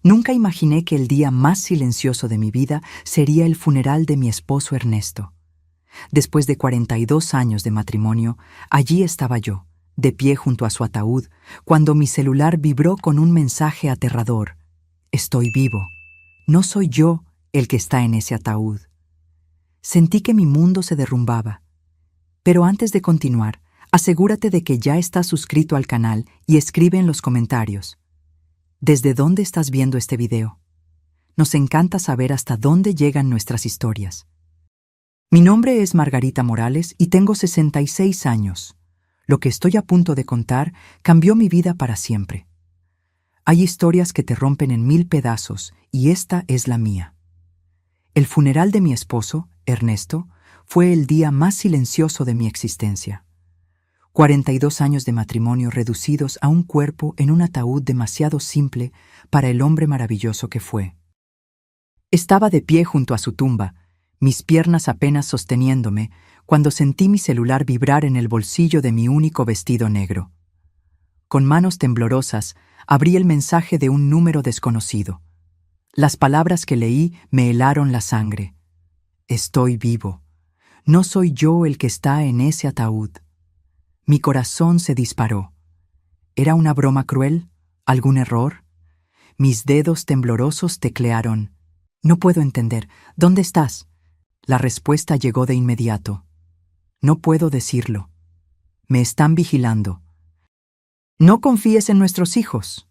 Nunca imaginé que el día más silencioso de mi vida sería el funeral de mi esposo Ernesto. Después de 42 años de matrimonio, allí estaba yo, de pie junto a su ataúd, cuando mi celular vibró con un mensaje aterrador. Estoy vivo. No soy yo el que está en ese ataúd. Sentí que mi mundo se derrumbaba. Pero antes de continuar, asegúrate de que ya estás suscrito al canal y escribe en los comentarios: ¿desde dónde estás viendo este video? Nos encanta saber hasta dónde llegan nuestras historias. Mi nombre es Margarita Morales y tengo 66 años. Lo que estoy a punto de contar cambió mi vida para siempre. Hay historias que te rompen en 1000 pedazos y esta es la mía. El funeral de mi esposo, Ernesto, fue el día más silencioso de mi existencia. 42 años de matrimonio reducidos a un cuerpo en un ataúd demasiado simple para el hombre maravilloso que fue. Estaba de pie junto a su tumba, mis piernas apenas sosteniéndome, cuando sentí mi celular vibrar en el bolsillo de mi único vestido negro. Con manos temblorosas, abrí el mensaje de un número desconocido. Las palabras que leí me helaron la sangre. Estoy vivo. No soy yo el que está en ese ataúd. Mi corazón se disparó. ¿Era una broma cruel? ¿Algún error? Mis dedos temblorosos teclearon. No puedo entender. ¿Dónde estás? La respuesta llegó de inmediato. No puedo decirlo. Me están vigilando. No confíes en nuestros hijos.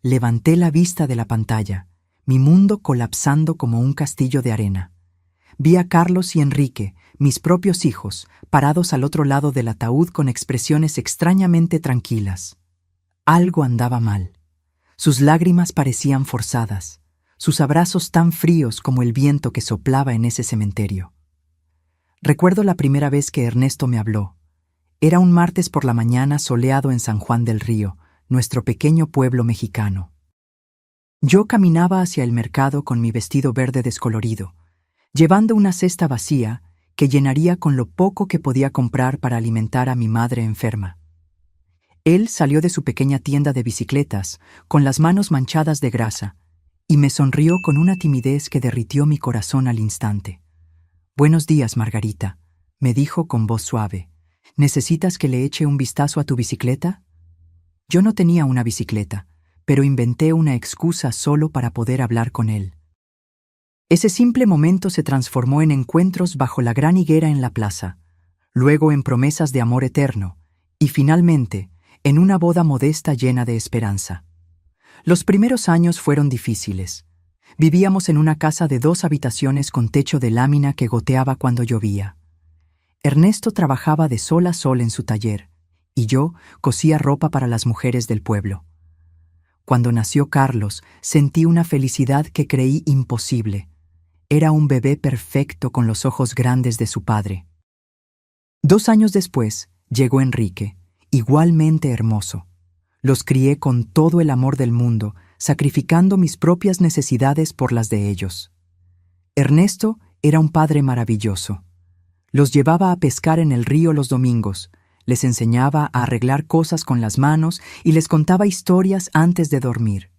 Levanté la vista de la pantalla, mi mundo colapsando como un castillo de arena. Vi a Carlos y Enrique, mis propios hijos, parados al otro lado del ataúd con expresiones extrañamente tranquilas. Algo andaba mal. Sus lágrimas parecían forzadas, sus abrazos tan fríos como el viento que soplaba en ese cementerio. Recuerdo la primera vez que Ernesto me habló. Era un martes por la mañana soleado en San Juan del Río, nuestro pequeño pueblo mexicano. Yo caminaba hacia el mercado con mi vestido verde descolorido, llevando una cesta vacía que llenaría con lo poco que podía comprar para alimentar a mi madre enferma. Él salió de su pequeña tienda de bicicletas, con las manos manchadas de grasa, y me sonrió con una timidez que derritió mi corazón al instante. «Buenos días, Margarita», me dijo con voz suave. «¿Necesitas que le eche un vistazo a tu bicicleta?» Yo no tenía una bicicleta, pero inventé una excusa solo para poder hablar con él. Ese simple momento se transformó en encuentros bajo la gran higuera en la plaza, luego en promesas de amor eterno, y finalmente en una boda modesta llena de esperanza. Los primeros años fueron difíciles. Vivíamos en una casa de 2 habitaciones con techo de lámina que goteaba cuando llovía. Ernesto trabajaba de sol a sol en su taller, y yo cosía ropa para las mujeres del pueblo. Cuando nació Carlos, sentí una felicidad que creí imposible. Era un bebé perfecto con los ojos grandes de su padre. 2 años después, llegó Enrique, igualmente hermoso. Los crié con todo el amor del mundo, sacrificando mis propias necesidades por las de ellos. Ernesto era un padre maravilloso. Los llevaba a pescar en el río los domingos, les enseñaba a arreglar cosas con las manos y les contaba historias antes de dormir.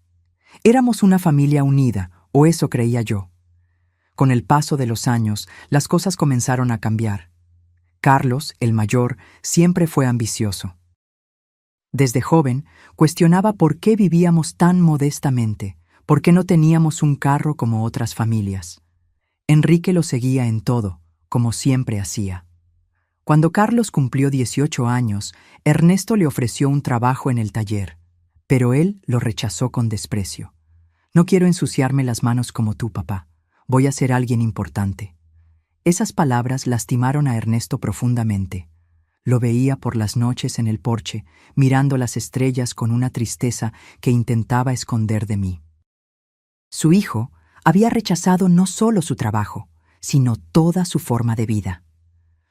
Éramos una familia unida, o eso creía yo. Con el paso de los años, las cosas comenzaron a cambiar. Carlos, el mayor, siempre fue ambicioso. Desde joven, cuestionaba por qué vivíamos tan modestamente, por qué no teníamos un carro como otras familias. Enrique lo seguía en todo, como siempre hacía. Cuando Carlos cumplió 18 años, Ernesto le ofreció un trabajo en el taller, pero él lo rechazó con desprecio. «No quiero ensuciarme las manos como tú, papá. Voy a ser alguien importante». Esas palabras lastimaron a Ernesto profundamente. Lo veía por las noches en el porche, mirando las estrellas con una tristeza que intentaba esconder de mí. Su hijo había rechazado no solo su trabajo, sino toda su forma de vida.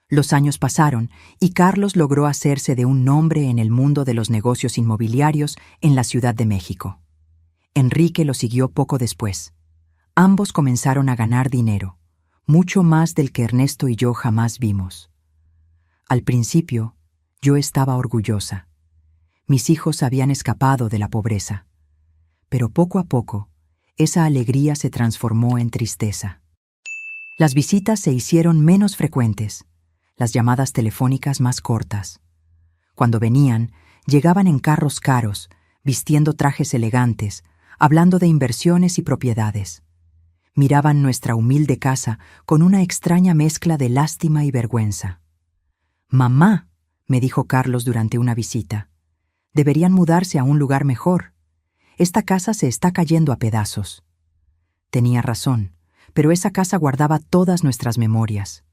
Los años pasaron y Carlos logró hacerse de un nombre en el mundo de los negocios inmobiliarios en la Ciudad de México. Enrique lo siguió poco después. Ambos comenzaron a ganar dinero, mucho más del que Ernesto y yo jamás vimos. Al principio, yo estaba orgullosa. Mis hijos habían escapado de la pobreza. Pero poco a poco, esa alegría se transformó en tristeza. Las visitas se hicieron menos frecuentes, las llamadas telefónicas más cortas. Cuando venían, llegaban en carros caros, vistiendo trajes elegantes, hablando de inversiones y propiedades. Miraban nuestra humilde casa con una extraña mezcla de lástima y vergüenza. «Mamá», me dijo Carlos durante una visita, «deberían mudarse a un lugar mejor. Esta casa se está cayendo a pedazos». Tenía razón, pero esa casa guardaba todas nuestras memorias.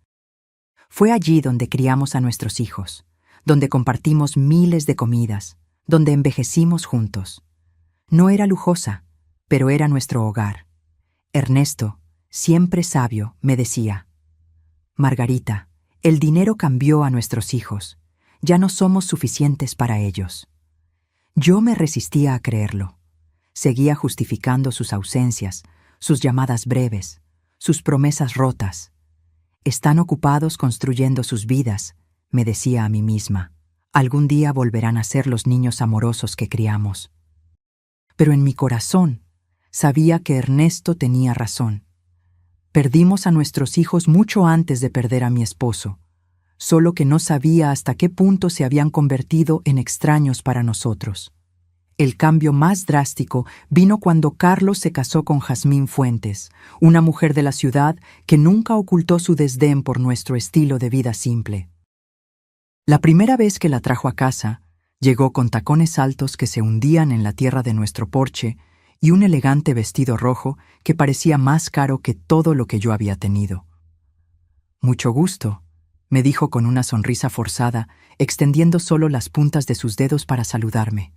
Fue allí donde criamos a nuestros hijos, donde compartimos miles de comidas, donde envejecimos juntos. No era lujosa, pero era nuestro hogar. Ernesto, siempre sabio, me decía: «Margarita, el dinero cambió a nuestros hijos. Ya no somos suficientes para ellos». Yo me resistía a creerlo. Seguía justificando sus ausencias, sus llamadas breves, sus promesas rotas. «Están ocupados construyendo sus vidas», me decía a mí misma. «Algún día volverán a ser los niños amorosos que criamos». Pero en mi corazón sabía que Ernesto tenía razón. Perdimos a nuestros hijos mucho antes de perder a mi esposo, solo que no sabía hasta qué punto se habían convertido en extraños para nosotros. El cambio más drástico vino cuando Carlos se casó con Jazmín Fuentes, una mujer de la ciudad que nunca ocultó su desdén por nuestro estilo de vida simple. La primera vez que la trajo a casa, llegó con tacones altos que se hundían en la tierra de nuestro porche y un elegante vestido rojo que parecía más caro que todo lo que yo había tenido. «Mucho gusto», me dijo con una sonrisa forzada, extendiendo solo las puntas de sus dedos para saludarme.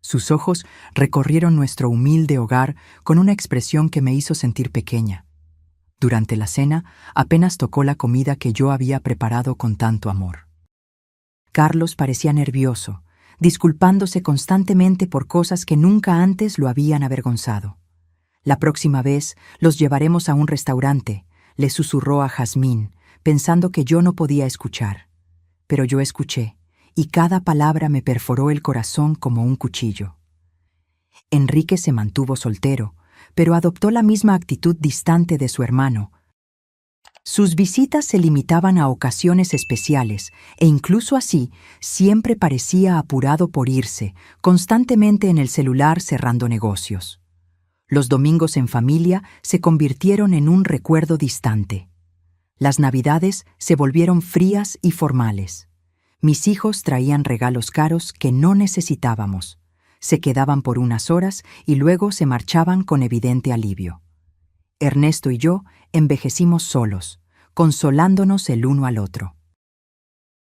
Sus ojos recorrieron nuestro humilde hogar con una expresión que me hizo sentir pequeña. Durante la cena, apenas tocó la comida que yo había preparado con tanto amor. Carlos parecía nervioso, disculpándose constantemente por cosas que nunca antes lo habían avergonzado. «La próxima vez los llevaremos a un restaurante», le susurró a Jazmín, pensando que yo no podía escuchar. Pero yo escuché, y cada palabra me perforó el corazón como un cuchillo. Enrique se mantuvo soltero, pero adoptó la misma actitud distante de su hermano. Sus visitas se limitaban a ocasiones especiales, e incluso así siempre parecía apurado por irse, constantemente en el celular cerrando negocios. Los domingos en familia se convirtieron en un recuerdo distante. Las Navidades se volvieron frías y formales. Mis hijos traían regalos caros que no necesitábamos. Se quedaban por unas horas y luego se marchaban con evidente alivio. Ernesto y yo envejecimos solos, consolándonos el uno al otro.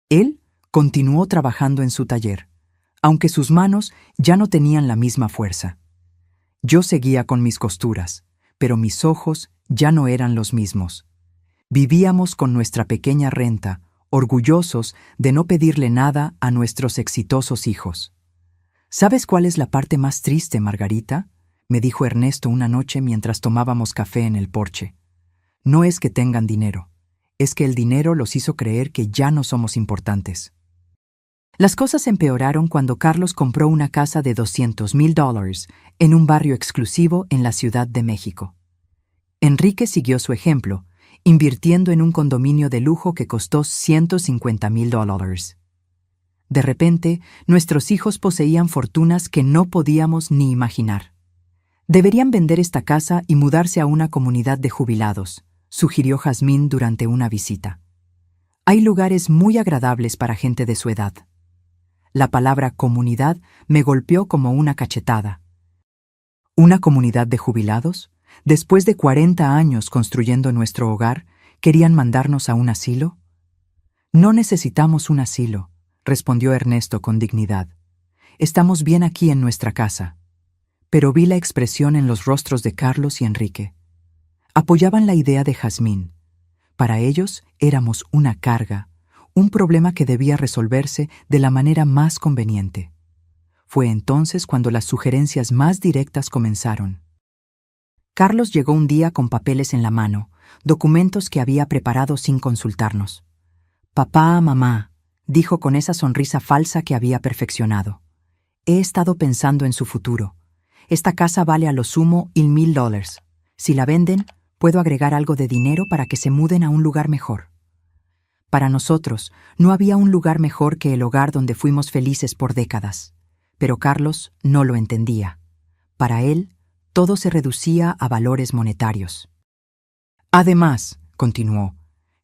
Él continuó trabajando en su taller, aunque sus manos ya no tenían la misma fuerza. Yo seguía con mis costuras, pero mis ojos ya no eran los mismos. Vivíamos con nuestra pequeña renta, orgullosos de no pedirle nada a nuestros exitosos hijos. ¿Sabes cuál es la parte más triste, Margarita?, me dijo Ernesto una noche mientras tomábamos café en el porche. No es que tengan dinero, es que el dinero los hizo creer que ya no somos importantes. Las cosas empeoraron cuando Carlos compró una casa de $200,000 en un barrio exclusivo en la Ciudad de México. Enrique siguió su ejemplo, invirtiendo en un condominio de lujo que costó $150,000. De repente, nuestros hijos poseían fortunas que no podíamos ni imaginar. «Deberían vender esta casa y mudarse a una comunidad de jubilados», sugirió Jazmín durante una visita. «Hay lugares muy agradables para gente de su edad». La palabra comunidad me golpeó como una cachetada. ¿Una comunidad de jubilados? Después de 40 años construyendo nuestro hogar, ¿querían mandarnos a un asilo? «No necesitamos un asilo», respondió Ernesto con dignidad. «Estamos bien aquí en nuestra casa». Pero vi la expresión en los rostros de Carlos y Enrique. Apoyaban la idea de Jazmín. Para ellos éramos una carga, un problema que debía resolverse de la manera más conveniente. Fue entonces cuando las sugerencias más directas comenzaron. Carlos llegó un día con papeles en la mano, documentos que había preparado sin consultarnos. «Papá, mamá», dijo con esa sonrisa falsa que había perfeccionado. «He estado pensando en su futuro. Esta casa vale a lo sumo $1,000. Si la venden, puedo agregar algo de dinero para que se muden a un lugar mejor. Para nosotros, no había un lugar mejor que el hogar donde fuimos felices por décadas. Pero Carlos no lo entendía. Para él, todo se reducía a valores monetarios. Además, continuó,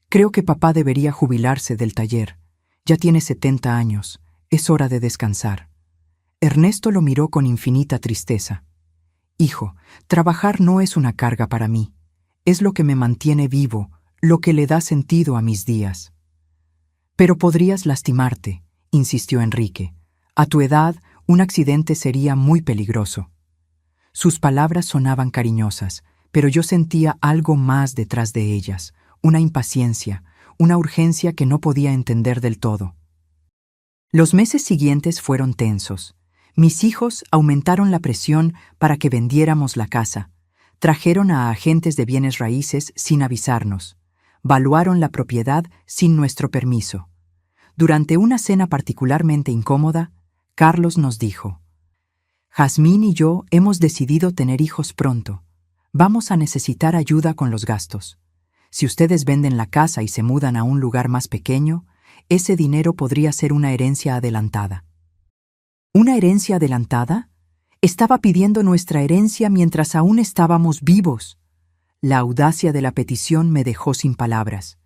creo que papá debería jubilarse del taller. Ya tiene 70 años. Es hora de descansar. Ernesto lo miró con infinita tristeza. Hijo, trabajar no es una carga para mí. Es lo que me mantiene vivo, lo que le da sentido a mis días. Pero podrías lastimarte, insistió Enrique. A tu edad, un accidente sería muy peligroso. Sus palabras sonaban cariñosas, pero yo sentía algo más detrás de ellas, una impaciencia, una urgencia que no podía entender del todo. Los meses siguientes fueron tensos. Mis hijos aumentaron la presión para que vendiéramos la casa. Trajeron a agentes de bienes raíces sin avisarnos. Valuaron la propiedad sin nuestro permiso. Durante una cena particularmente incómoda, Carlos nos dijo: Jazmín y yo hemos decidido tener hijos pronto. Vamos a necesitar ayuda con los gastos. Si ustedes venden la casa y se mudan a un lugar más pequeño, ese dinero podría ser una herencia adelantada. ¿Una herencia adelantada? Estaba pidiendo nuestra herencia mientras aún estábamos vivos. La audacia de la petición me dejó sin palabras.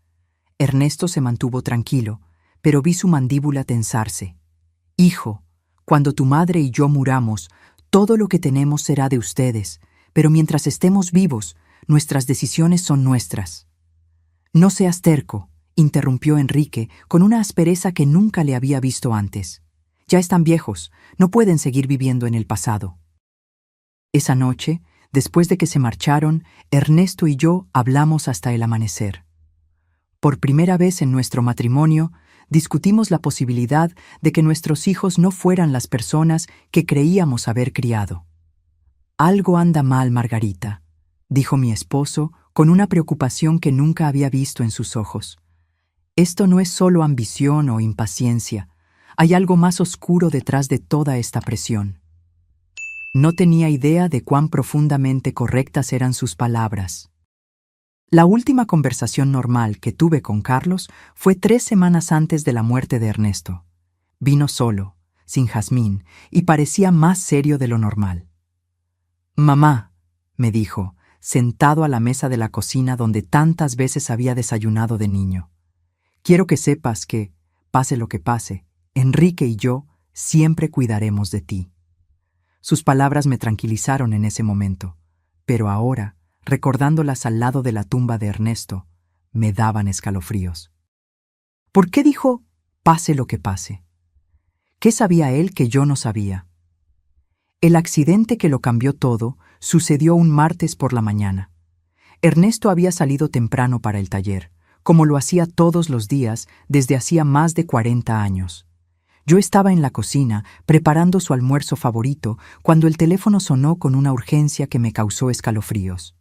Ernesto se mantuvo tranquilo, pero vi su mandíbula tensarse. Hijo, cuando tu madre y yo muramos, todo lo que tenemos será de ustedes, pero mientras estemos vivos, nuestras decisiones son nuestras. No seas terco, interrumpió Enrique con una aspereza que nunca le había visto antes. Ya están viejos, no pueden seguir viviendo en el pasado. Esa noche, después de que se marcharon, Ernesto y yo hablamos hasta el amanecer. Por primera vez en nuestro matrimonio, discutimos la posibilidad de que nuestros hijos no fueran las personas que creíamos haber criado. Algo anda mal, Margarita, dijo mi esposo con una preocupación que nunca había visto en sus ojos. Esto no es solo ambición o impaciencia. Hay algo más oscuro detrás de toda esta presión. No tenía idea de cuán profundamente correctas eran sus palabras. La última conversación normal que tuve con Carlos fue 3 semanas antes de la muerte de Ernesto. Vino solo, sin Jazmín, y parecía más serio de lo normal. «Mamá», me dijo, sentado a la mesa de la cocina donde tantas veces había desayunado de niño, «quiero que sepas que, pase lo que pase, Enrique y yo siempre cuidaremos de ti». Sus palabras me tranquilizaron en ese momento, pero ahora, recordándolas al lado de la tumba de Ernesto, me daban escalofríos. ¿Por qué dijo, pase lo que pase? ¿Qué sabía él que yo no sabía? El accidente que lo cambió todo sucedió un martes por la mañana. Ernesto había salido temprano para el taller, como lo hacía todos los días desde hacía más de 40 años. Yo estaba en la cocina, preparando su almuerzo favorito, cuando el teléfono sonó con una urgencia que me causó escalofríos.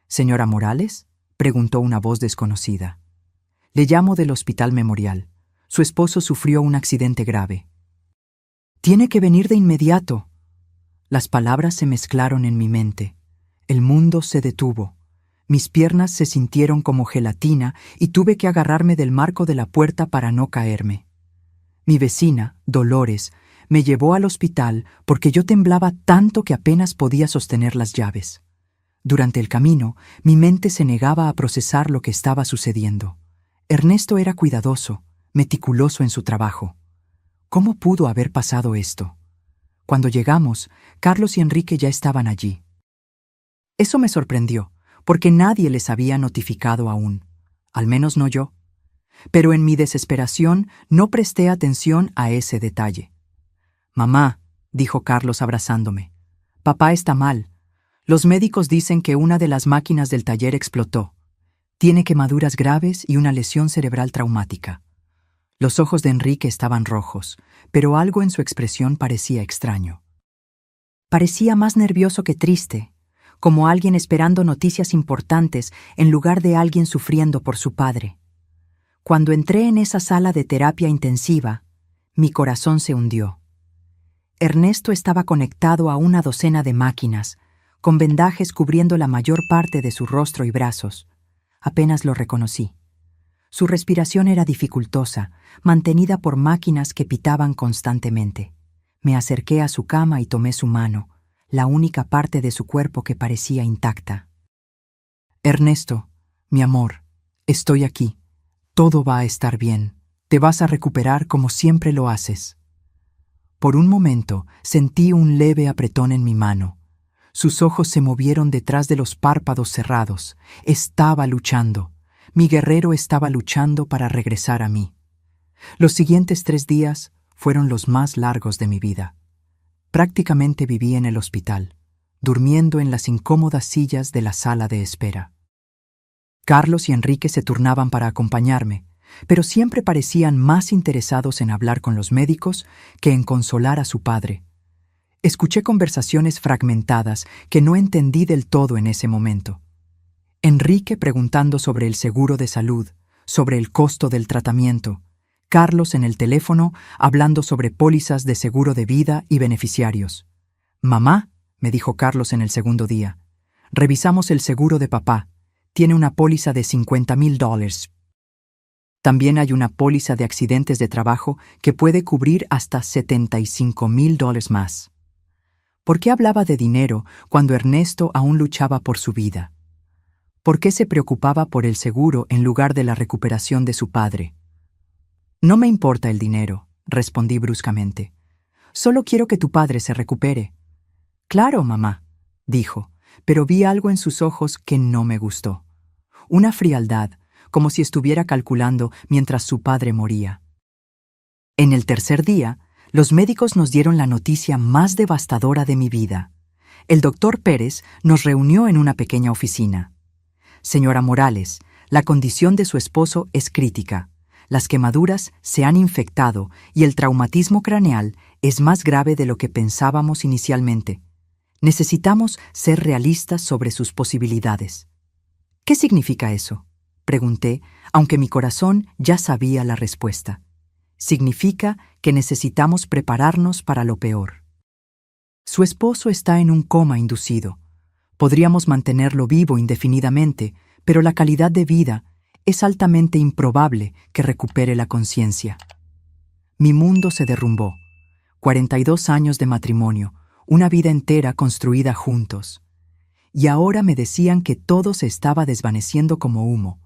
«¿Señora Morales?», preguntó una voz desconocida. «Le llamo del Hospital Memorial. Su esposo sufrió un accidente grave». «Tiene que venir de inmediato». Las palabras se mezclaron en mi mente. El mundo se detuvo. Mis piernas se sintieron como gelatina y tuve que agarrarme del marco de la puerta para no caerme. Mi vecina, Dolores, me llevó al hospital porque yo temblaba tanto que apenas podía sostener las llaves. Durante el camino, mi mente se negaba a procesar lo que estaba sucediendo. Ernesto era cuidadoso, meticuloso en su trabajo. ¿Cómo pudo haber pasado esto? Cuando llegamos, Carlos y Enrique ya estaban allí. Eso me sorprendió, porque nadie les había notificado aún, al menos no yo. Pero en mi desesperación no presté atención a ese detalle. «Mamá», dijo Carlos abrazándome, «papá está mal. Los médicos dicen que una de las máquinas del taller explotó. Tiene quemaduras graves y una lesión cerebral traumática». Los ojos de Enrique estaban rojos, pero algo en su expresión parecía extraño. Parecía más nervioso que triste, como alguien esperando noticias importantes en lugar de alguien sufriendo por su padre. Cuando entré en esa sala de terapia intensiva, mi corazón se hundió. Ernesto estaba conectado a una docena de máquinas, con vendajes cubriendo la mayor parte de su rostro y brazos. Apenas lo reconocí. Su respiración era dificultosa, mantenida por máquinas que pitaban constantemente. Me acerqué a su cama y tomé su mano, la única parte de su cuerpo que parecía intacta. Ernesto, mi amor, estoy aquí. Todo va a estar bien. Te vas a recuperar como siempre lo haces. Por un momento sentí un leve apretón en mi mano. Sus ojos se movieron detrás de los párpados cerrados. Estaba luchando. Mi guerrero estaba luchando para regresar a mí. Los siguientes 3 días fueron los más largos de mi vida. Prácticamente viví en el hospital, durmiendo en las incómodas sillas de la sala de espera. Carlos y Enrique se turnaban para acompañarme, pero siempre parecían más interesados en hablar con los médicos que en consolar a su padre. Escuché conversaciones fragmentadas que no entendí del todo en ese momento. Enrique preguntando sobre el seguro de salud, sobre el costo del tratamiento. Carlos en el teléfono hablando sobre pólizas de seguro de vida y beneficiarios. «Mamá», me dijo Carlos en el segundo día, «revisamos el seguro de papá. Tiene una póliza de $50,000. También hay una póliza de accidentes de trabajo que puede cubrir hasta $75,000 más». ¿Por qué hablaba de dinero cuando Ernesto aún luchaba por su vida? ¿Por qué se preocupaba por el seguro en lugar de la recuperación de su padre? «No me importa el dinero», respondí bruscamente. «Solo quiero que tu padre se recupere». «Claro, mamá», dijo, pero vi algo en sus ojos que no me gustó. Una frialdad, como si estuviera calculando mientras su padre moría. En el tercer día, los médicos nos dieron la noticia más devastadora de mi vida. El doctor Pérez nos reunió en una pequeña oficina. «Señora Morales, la condición de su esposo es crítica. Las quemaduras se han infectado y el traumatismo craneal es más grave de lo que pensábamos inicialmente. Necesitamos ser realistas sobre sus posibilidades». «¿Qué significa eso?», pregunté, aunque mi corazón ya sabía la respuesta. «Significa que necesitamos prepararnos para lo peor. Su esposo está en un coma inducido. Podríamos mantenerlo vivo indefinidamente, pero la calidad de vida es altamente improbable que recupere la conciencia». Mi mundo se derrumbó. 42 años de matrimonio, una vida entera construida juntos. Y ahora me decían que todo se estaba desvaneciendo como humo.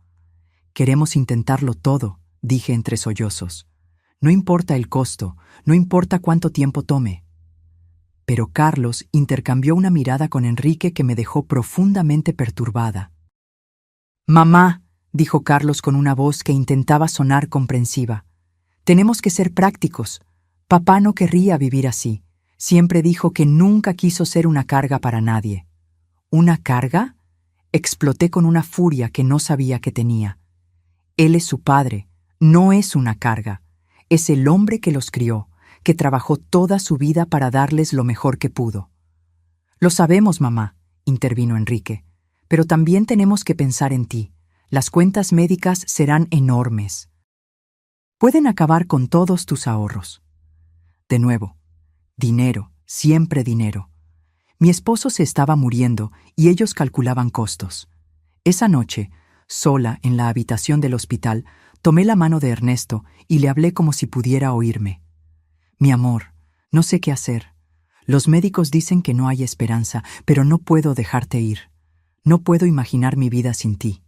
«Queremos intentarlo todo», dije entre sollozos. «No importa el costo, no importa cuánto tiempo tome». Pero Carlos intercambió una mirada con Enrique que me dejó profundamente perturbada. «Mamá», dijo Carlos con una voz que intentaba sonar comprensiva, «tenemos que ser prácticos. Papá no querría vivir así. Siempre dijo que nunca quiso ser una carga para nadie». «¿Una carga?», exploté con una furia que no sabía que tenía. «Él es su padre, no es una carga. Es el hombre que los crió, que trabajó toda su vida para darles lo mejor que pudo». «Lo sabemos, mamá», intervino Enrique, «pero también tenemos que pensar en ti. Las cuentas médicas serán enormes. Pueden acabar con todos tus ahorros». De nuevo, dinero, siempre dinero. Mi esposo se estaba muriendo y ellos calculaban costos. Esa noche, sola en la habitación del hospital, tomé la mano de Ernesto y le hablé como si pudiera oírme. «Mi amor, no sé qué hacer. Los médicos dicen que no hay esperanza, pero no puedo dejarte ir. No puedo imaginar mi vida sin ti».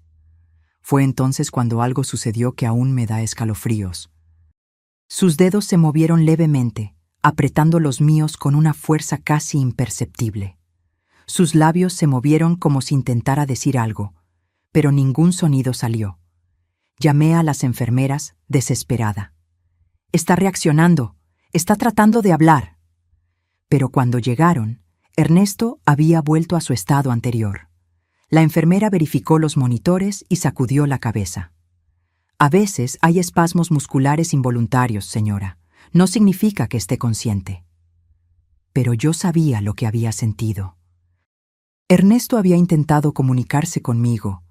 Fue entonces cuando algo sucedió que aún me da escalofríos. Sus dedos se movieron levemente, apretando los míos con una fuerza casi imperceptible. Sus labios se movieron como si intentara decir algo, pero ningún sonido salió. Llamé a las enfermeras, desesperada. «Está reaccionando, está tratando de hablar». Pero cuando llegaron, Ernesto había vuelto a su estado anterior. La enfermera verificó los monitores y sacudió la cabeza. «A veces hay espasmos musculares involuntarios, señora. No significa que esté consciente». Pero yo sabía lo que había sentido. Ernesto había intentado comunicarse conmigo.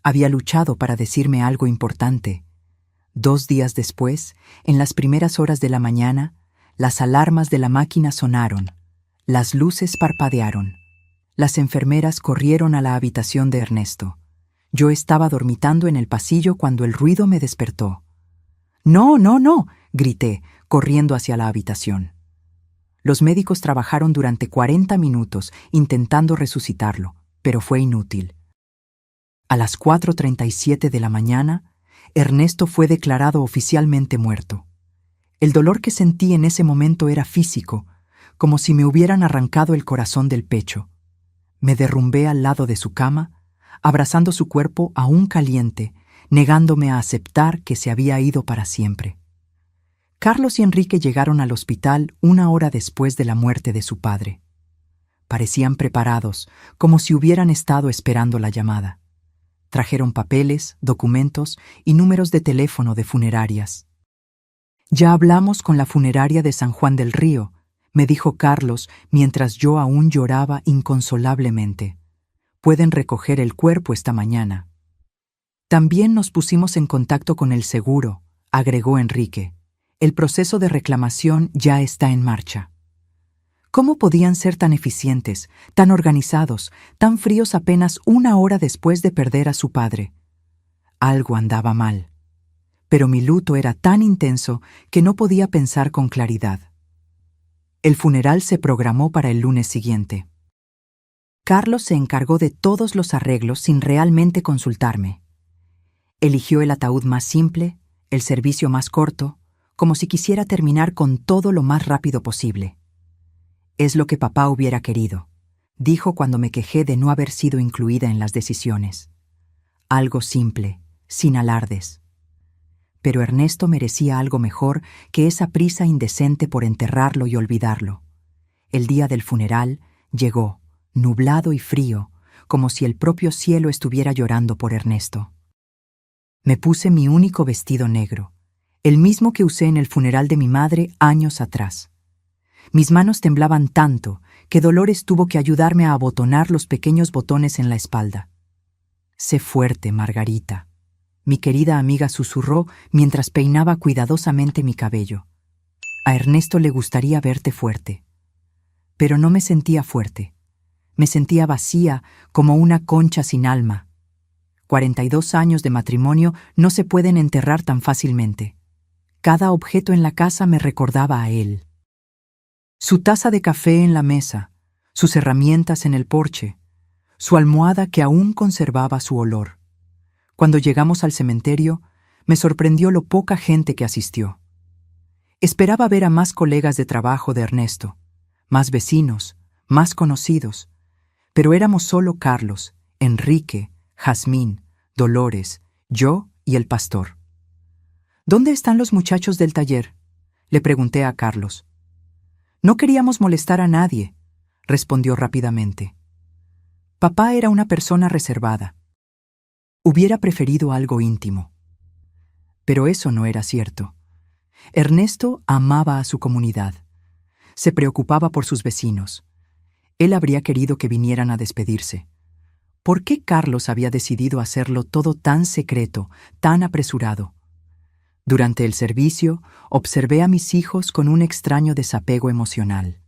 Había luchado para decirme algo importante. 2 días después, en las primeras horas de la mañana, Las alarmas de la máquina sonaron. Las luces parpadearon. Las enfermeras corrieron a la habitación de Ernesto. Yo estaba dormitando en el pasillo cuando el ruido me despertó. «¡No, no, no!», grité, corriendo hacia la habitación. Los médicos trabajaron durante 40 minutos intentando resucitarlo, pero fue inútil. A las 4:37 de la mañana, Ernesto fue declarado oficialmente muerto. El dolor que sentí en ese momento era físico, como si me hubieran arrancado el corazón del pecho. Me derrumbé al lado de su cama, abrazando su cuerpo aún caliente, negándome a aceptar que se había ido para siempre. Carlos y Enrique llegaron al hospital 1 hora después de la muerte de su padre. Parecían preparados, como si hubieran estado esperando la llamada. Trajeron papeles, documentos y números de teléfono de funerarias. «Ya hablamos con la funeraria de San Juan del Río», me dijo Carlos mientras yo aún lloraba inconsolablemente. «Pueden recoger el cuerpo esta mañana». «También nos pusimos en contacto con el seguro», agregó Enrique. «El proceso de reclamación ya está en marcha». ¿Cómo podían ser tan eficientes, tan organizados, tan fríos apenas 1 hora después de perder a su padre? Algo andaba mal. Pero mi luto era tan intenso que no podía pensar con claridad. El funeral se programó para el lunes siguiente. Carlos se encargó de todos los arreglos sin realmente consultarme. Eligió el ataúd más simple, el servicio más corto, como si quisiera terminar con todo lo más rápido posible. «Es lo que papá hubiera querido», dijo cuando me quejé de no haber sido incluida en las decisiones. Algo simple, sin alardes. Pero Ernesto merecía algo mejor que esa prisa indecente por enterrarlo y olvidarlo. El día del funeral llegó, nublado y frío, como si el propio cielo estuviera llorando por Ernesto. Me puse mi único vestido negro, el mismo que usé en el funeral de mi madre años atrás. Mis manos temblaban tanto que Dolores tuvo que ayudarme a abotonar los pequeños botones en la espalda. «Sé fuerte, Margarita», mi querida amiga susurró mientras peinaba cuidadosamente mi cabello. «A Ernesto le gustaría verte fuerte». Pero no me sentía fuerte. Me sentía vacía, como una concha sin alma. 42 años de matrimonio no se pueden enterrar tan fácilmente. Cada objeto en la casa me recordaba a él. Su taza de café en la mesa, sus herramientas en el porche, su almohada que aún conservaba su olor. Cuando llegamos al cementerio, me sorprendió lo poca gente que asistió. Esperaba ver a más colegas de trabajo de Ernesto, más vecinos, más conocidos, pero éramos solo Carlos, Enrique, Jazmín, Dolores, yo y el pastor. «¿Dónde están los muchachos del taller?», le pregunté a Carlos. «No queríamos molestar a nadie», respondió rápidamente. Papá era una persona reservada. Hubiera preferido algo íntimo. Pero eso no era cierto. Ernesto amaba a su comunidad. Se preocupaba por sus vecinos. Él habría querido que vinieran a despedirse. ¿Por qué Carlos había decidido hacerlo todo tan secreto, tan apresurado? Durante el servicio, observé a mis hijos con un extraño desapego emocional.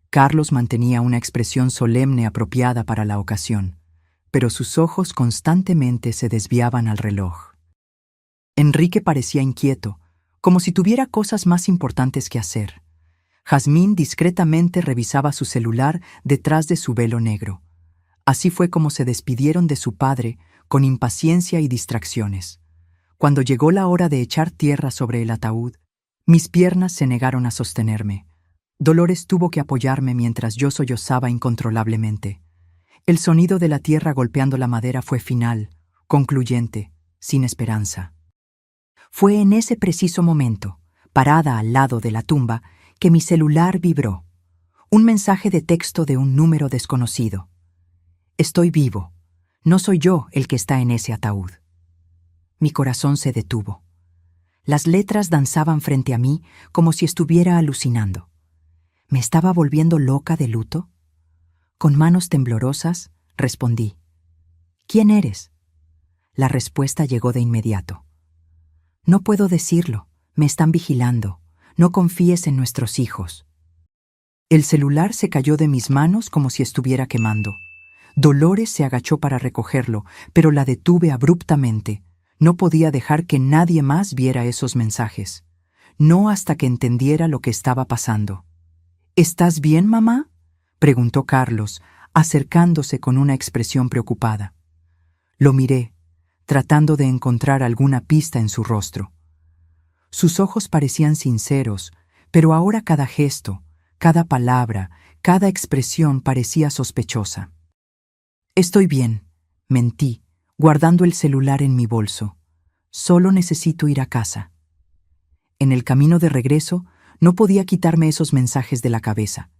Carlos mantenía una expresión solemne apropiada para la ocasión, pero sus ojos constantemente se desviaban al reloj. Enrique parecía inquieto, como si tuviera cosas más importantes que hacer. Jazmín discretamente revisaba su celular detrás de su velo negro. Así fue como se despidieron de su padre, con impaciencia y distracciones. Cuando llegó la hora de echar tierra sobre el ataúd, mis piernas se negaron a sostenerme. Dolores tuvo que apoyarme mientras yo sollozaba incontrolablemente. El sonido de la tierra golpeando la madera fue final, concluyente, sin esperanza. Fue en ese preciso momento, parada al lado de la tumba, que mi celular vibró. Un mensaje de texto de un número desconocido. «Estoy vivo. No soy yo el que está en ese ataúd». Mi corazón se detuvo. Las letras danzaban frente a mí como si estuviera alucinando. ¿Me estaba volviendo loca de luto? Con manos temblorosas, respondí. «¿Quién eres?». La respuesta llegó de inmediato. «No puedo decirlo. Me están vigilando. no confíes en nuestros hijos. El celular se cayó de mis manos como si estuviera quemando. Dolores se agachó para recogerlo, pero la detuve abruptamente. No podía dejar que nadie más viera esos mensajes. No hasta que entendiera lo que estaba pasando. ¿Estás bien, mamá?, preguntó Carlos, acercándose con una expresión preocupada. Lo miré, tratando de encontrar alguna pista en su rostro. Sus ojos parecían sinceros, pero ahora cada gesto, cada palabra, cada expresión parecía sospechosa. Estoy bien, mentí, guardando el celular en mi bolso. Solo necesito ir a casa. En el camino de regreso, no podía quitarme esos mensajes de la cabeza.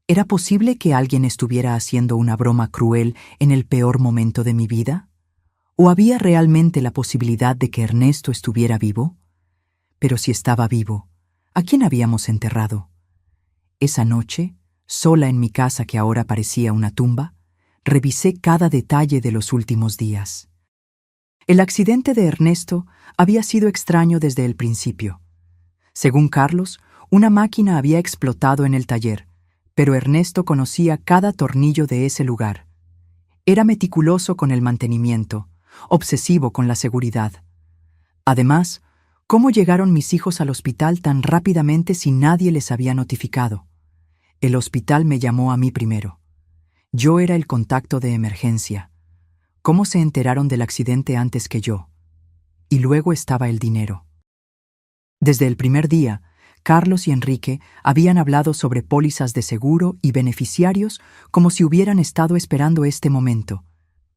¿Era posible que alguien estuviera haciendo una broma cruel en el peor momento de mi vida? ¿O había realmente la posibilidad de que Ernesto estuviera vivo? Pero si estaba vivo, ¿a quién habíamos enterrado? Esa noche, sola en mi casa que ahora parecía una tumba, revisé cada detalle de los últimos días. El accidente de Ernesto había sido extraño desde el principio. Según Carlos, una máquina había explotado en el taller, pero Ernesto conocía cada tornillo de ese lugar. Era meticuloso con el mantenimiento, obsesivo con la seguridad. Además, ¿cómo llegaron mis hijos al hospital tan rápidamente si nadie les había notificado? El hospital me llamó a mí primero. Yo era el contacto de emergencia. ¿Cómo se enteraron del accidente antes que yo? Y luego estaba el dinero. Desde el primer día, Carlos y Enrique habían hablado sobre pólizas de seguro y beneficiarios como si hubieran estado esperando este momento,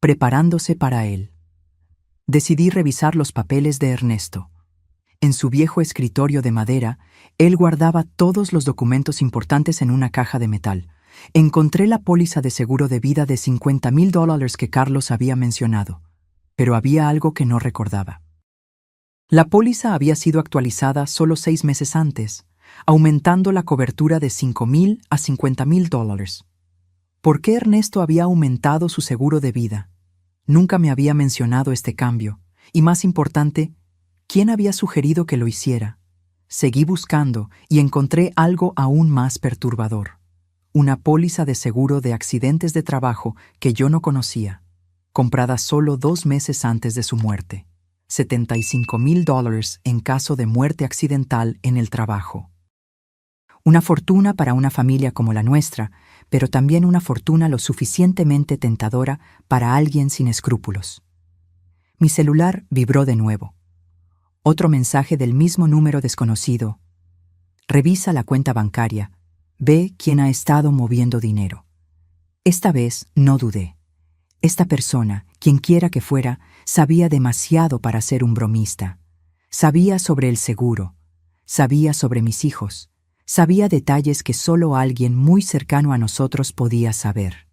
preparándose para él. Decidí revisar los papeles de Ernesto. En su viejo escritorio de madera, él guardaba todos los documentos importantes en una caja de metal. Encontré la póliza de seguro de vida de $50,000 que Carlos había mencionado, pero había algo que no recordaba. La póliza había sido actualizada solo 6 meses antes, aumentando la cobertura de $5,000 a $50,000. ¿Por qué Ernesto había aumentado su seguro de vida? Nunca me había mencionado este cambio, y más importante, ¿quién había sugerido que lo hiciera? Seguí buscando y encontré algo aún más perturbador. Una póliza de seguro de accidentes de trabajo que yo no conocía, comprada solo 2 meses antes de su muerte. $75,000 en caso de muerte accidental en el trabajo. Una fortuna para una familia como la nuestra, pero también una fortuna lo suficientemente tentadora para alguien sin escrúpulos. Mi celular vibró de nuevo. Otro mensaje del mismo número desconocido. Revisa la cuenta bancaria. Ve quién ha estado moviendo dinero. Esta vez no dudé. Esta persona, quienquiera que fuera, sabía demasiado para ser un bromista. Sabía sobre el seguro, sabía sobre mis hijos, sabía detalles que solo alguien muy cercano a nosotros podía saber.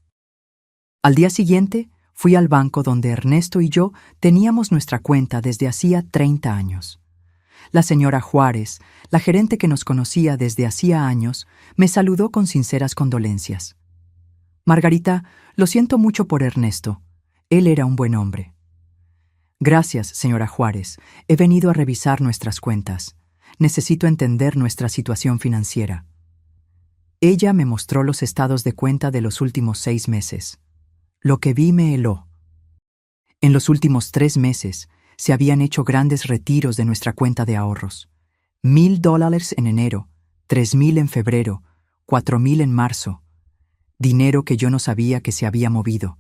Al día siguiente, fui al banco donde Ernesto y yo teníamos nuestra cuenta desde hacía 30 años. La señora Juárez, la gerente que nos conocía desde hacía años, me saludó con sinceras condolencias. Margarita, lo siento mucho por Ernesto. Él era un buen hombre. Gracias, señora Juárez. He venido a revisar nuestras cuentas. Necesito entender nuestra situación financiera. Ella me mostró los estados de cuenta de los últimos 6 meses. Lo que vi me heló. En los últimos 3 meses se habían hecho grandes retiros de nuestra cuenta de ahorros. $1,000 en enero, $3,000 en febrero, $4,000 en marzo. Dinero que yo no sabía que se había movido.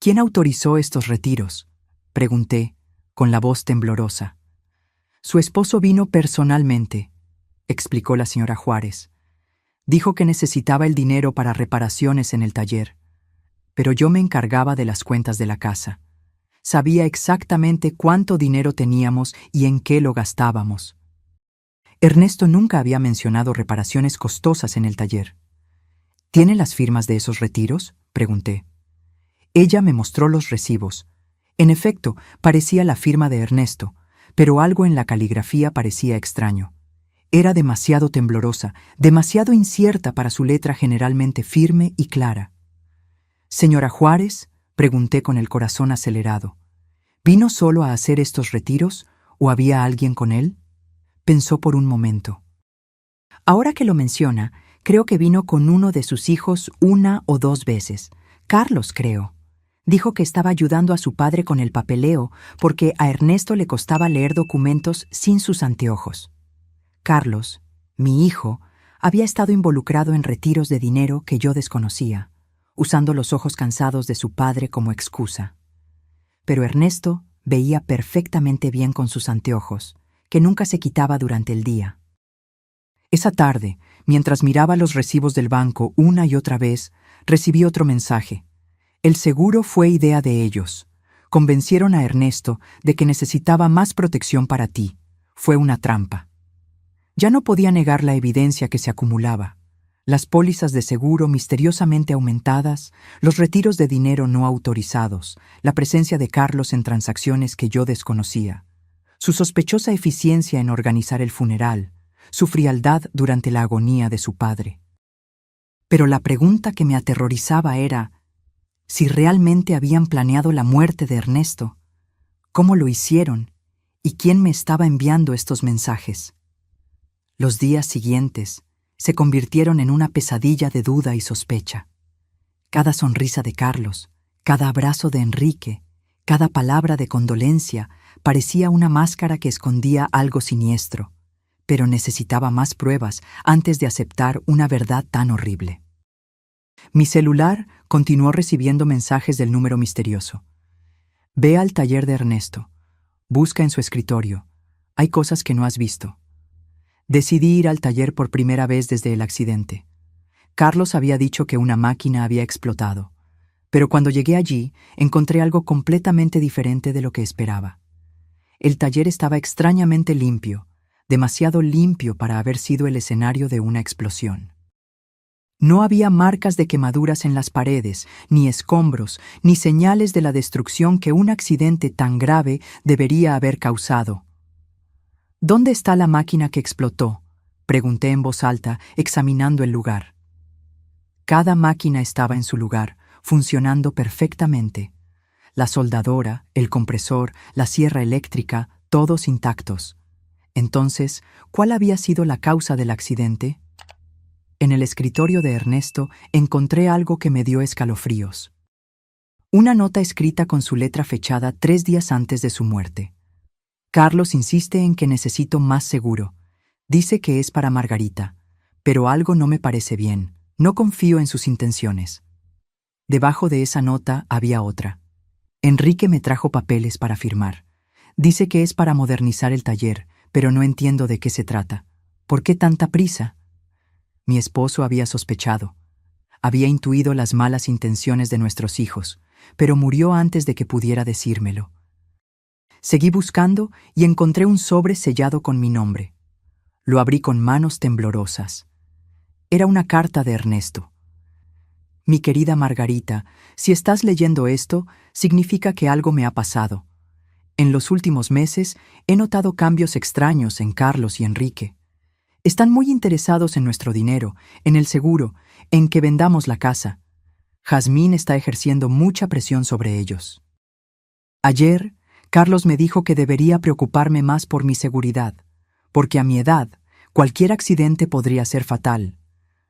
¿Quién autorizó estos retiros?, pregunté, con la voz temblorosa. Su esposo vino personalmente, explicó la señora Juárez. Dijo que necesitaba el dinero para reparaciones en el taller, pero yo me encargaba de las cuentas de la casa. Sabía exactamente cuánto dinero teníamos y en qué lo gastábamos. Ernesto nunca había mencionado reparaciones costosas en el taller. ¿Tiene las firmas de esos retiros?, pregunté. Ella me mostró los recibos. En efecto, parecía la firma de Ernesto, pero algo en la caligrafía parecía extraño. Era demasiado temblorosa, demasiado incierta para su letra generalmente firme y clara. «Señora Juárez», pregunté con el corazón acelerado, ¿vino solo a hacer estos retiros o había alguien con él? Pensó por un momento. Ahora que lo menciona, creo que vino con uno de sus hijos 1 o 2 veces. Carlos, creo. Dijo que estaba ayudando a su padre con el papeleo porque a Ernesto le costaba leer documentos sin sus anteojos. Carlos, mi hijo, había estado involucrado en retiros de dinero que yo desconocía, usando los ojos cansados de su padre como excusa. Pero Ernesto veía perfectamente bien con sus anteojos, que nunca se quitaba durante el día. Esa tarde, mientras miraba los recibos del banco una y otra vez, recibí otro mensaje. El seguro fue idea de ellos. Convencieron a Ernesto de que necesitaba más protección para ti. Fue una trampa. Ya no podía negar la evidencia que se acumulaba. Las pólizas de seguro misteriosamente aumentadas, los retiros de dinero no autorizados, la presencia de Carlos en transacciones que yo desconocía, su sospechosa eficiencia en organizar el funeral, su frialdad durante la agonía de su padre. Pero la pregunta que me aterrorizaba era si realmente habían planeado la muerte de Ernesto, cómo lo hicieron y quién me estaba enviando estos mensajes. Los días siguientes se convirtieron en una pesadilla de duda y sospecha. Cada sonrisa de Carlos, cada abrazo de Enrique, cada palabra de condolencia parecía una máscara que escondía algo siniestro, pero necesitaba más pruebas antes de aceptar una verdad tan horrible. Mi celular continuó recibiendo mensajes del número misterioso. Ve al taller de Ernesto. Busca en su escritorio. Hay cosas que no has visto. Decidí ir al taller por primera vez desde el accidente. Carlos había dicho que una máquina había explotado, pero cuando llegué allí encontré algo completamente diferente de lo que esperaba. El taller estaba extrañamente limpio, demasiado limpio para haber sido el escenario de una explosión. No había marcas de quemaduras en las paredes, ni escombros, ni señales de la destrucción que un accidente tan grave debería haber causado. ¿Dónde está la máquina que explotó?, pregunté en voz alta, examinando el lugar. Cada máquina estaba en su lugar, funcionando perfectamente. La soldadora, el compresor, la sierra eléctrica, todos intactos. Entonces, ¿cuál había sido la causa del accidente? En el escritorio de Ernesto encontré algo que me dio escalofríos. Una nota escrita con su letra fechada 3 días antes de su muerte. Carlos insiste en que necesito más seguro. Dice que es para Margarita, pero algo no me parece bien. No confío en sus intenciones. Debajo de esa nota había otra. Enrique me trajo papeles para firmar. Dice que es para modernizar el taller, pero no entiendo de qué se trata. ¿Por qué tanta prisa? Mi esposo había sospechado. Había intuido las malas intenciones de nuestros hijos, pero murió antes de que pudiera decírmelo. Seguí buscando y encontré un sobre sellado con mi nombre. Lo abrí con manos temblorosas. Era una carta de Ernesto. Mi querida Margarita, si estás leyendo esto, significa que algo me ha pasado. En los últimos meses he notado cambios extraños en Carlos y Enrique. Están muy interesados en nuestro dinero, en el seguro, en que vendamos la casa. Jazmín está ejerciendo mucha presión sobre ellos. Ayer, Carlos me dijo que debería preocuparme más por mi seguridad, porque a mi edad, cualquier accidente podría ser fatal.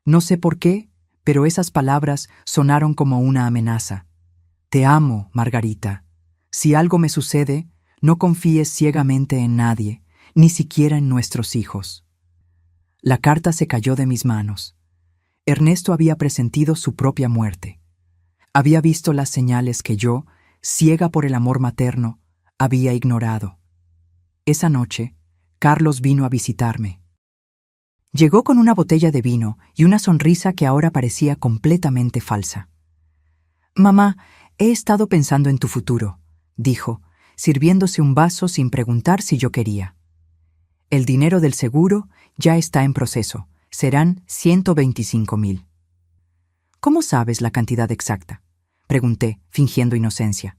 No sé por qué, pero esas palabras sonaron como una amenaza. Te amo, Margarita. Si algo me sucede, no confíes ciegamente en nadie, ni siquiera en nuestros hijos. La carta se cayó de mis manos. Ernesto había presentido su propia muerte. Había visto las señales que yo, ciega por el amor materno, había ignorado. Esa noche, Carlos vino a visitarme. Llegó con una botella de vino y una sonrisa que ahora parecía completamente falsa. «Mamá, he estado pensando en tu futuro», dijo, sirviéndose un vaso sin preguntar si yo quería. «El dinero del seguro ya está en proceso. Serán 125,000. «¿Cómo sabes la cantidad exacta?», pregunté, fingiendo inocencia.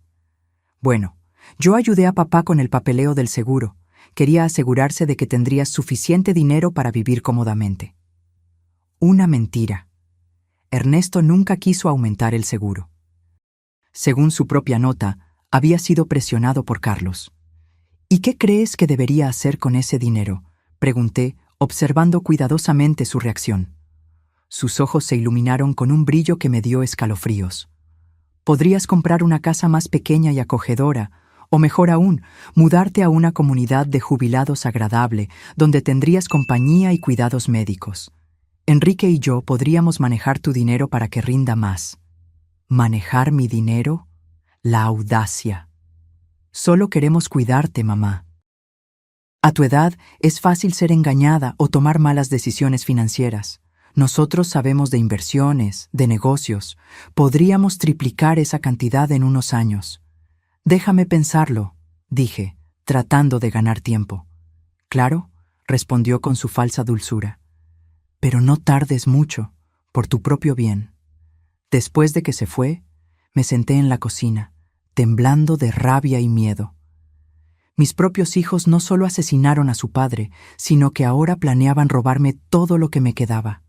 «Bueno, yo ayudé a papá con el papeleo del seguro. Quería asegurarse de que tendrías suficiente dinero para vivir cómodamente». Una mentira. Ernesto nunca quiso aumentar el seguro. Según su propia nota, había sido presionado por Carlos. «¿Y qué crees que debería hacer con ese dinero?», pregunté, observando cuidadosamente su reacción. Sus ojos se iluminaron con un brillo que me dio escalofríos. Podrías comprar una casa más pequeña y acogedora, o mejor aún, mudarte a una comunidad de jubilados agradable, donde tendrías compañía y cuidados médicos. Enrique y yo podríamos manejar tu dinero para que rinda más. ¿Manejar mi dinero? La audacia. Solo queremos cuidarte, mamá. A tu edad es fácil ser engañada o tomar malas decisiones financieras. Nosotros sabemos de inversiones, de negocios. Podríamos triplicar esa cantidad en unos años. Déjame pensarlo, dije, tratando de ganar tiempo. Claro, respondió con su falsa dulzura. Pero no tardes mucho, por tu propio bien. Después de que se fue, me senté en la cocina, temblando de rabia y miedo. Mis propios hijos no solo asesinaron a su padre, sino que ahora planeaban robarme todo lo que me quedaba.